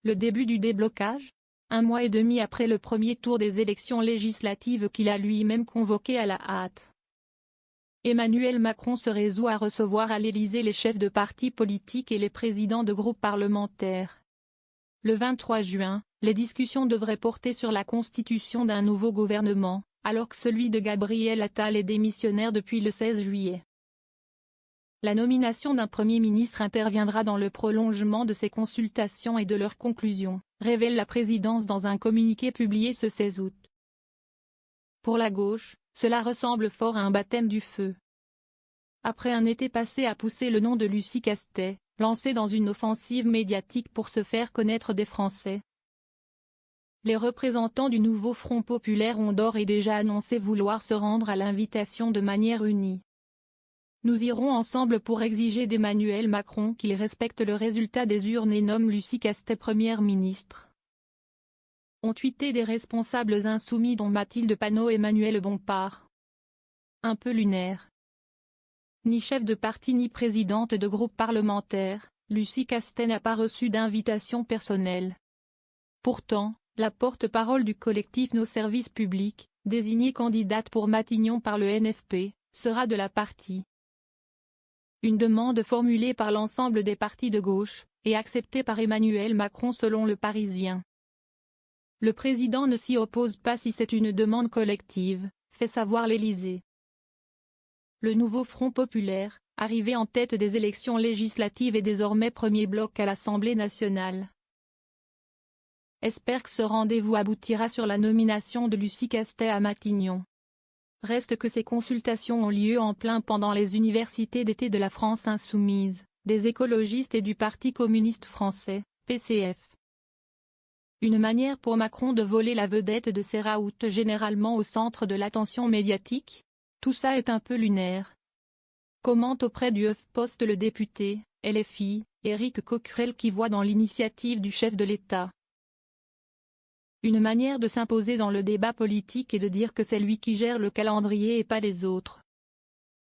Le début du déblocage? Un mois et demi après le premier tour des élections législatives qu'il a lui-même convoquées à la hâte. Emmanuel Macron se résout à recevoir à l'Élysée les chefs de partis politiques et les présidents de groupes parlementaires. Le 23 juin, les discussions devraient porter sur la constitution d'un nouveau gouvernement, alors que celui de Gabriel Attal est démissionnaire depuis le 16 juillet. La nomination d'un Premier ministre interviendra dans le prolongement de ces consultations et de leurs conclusions, révèle la présidence dans un communiqué publié ce 16 août. Pour la gauche, cela ressemble fort à un baptême du feu. Après un été passé à pousser le nom de Lucie Castet, lancé dans une offensive médiatique pour se faire connaître des Français, les représentants du nouveau Front populaire ont d'ores et déjà annoncé vouloir se rendre à l'invitation de manière unie. Nous irons ensemble pour exiger d'Emmanuel Macron qu'il respecte le résultat des urnes et nomme Lucie Castet Première ministre. Ont tweeté des responsables insoumis dont Mathilde Panot et Emmanuel Bompard. Un peu lunaire. Ni chef de parti ni présidente de groupe parlementaire, Lucie Castet n'a pas reçu d'invitation personnelle. Pourtant, la porte-parole du collectif Nos Services Publics, désignée candidate pour Matignon par le NFP, sera de la partie. Une demande formulée par l'ensemble des partis de gauche, et acceptée par Emmanuel Macron selon Le Parisien. Le président ne s'y oppose pas si c'est une demande collective, fait savoir l'Élysée. Le nouveau Front populaire, arrivé en tête des élections législatives et désormais premier bloc à l'Assemblée nationale, espère que ce rendez-vous aboutira sur la nomination de Lucie Castet à Matignon. Reste que ces consultations ont lieu en plein pendant les universités d'été de la France insoumise, des écologistes et du Parti communiste français, PCF. Une manière pour Macron de voler la vedette de ses raouts généralement au centre de l'attention médiatique? Tout ça est un peu lunaire. Commente auprès du HuffPost le député, LFI, Éric Coquerel qui voit dans l'initiative du chef de l'État une manière de s'imposer dans le débat politique et de dire que c'est lui qui gère le calendrier et pas les autres.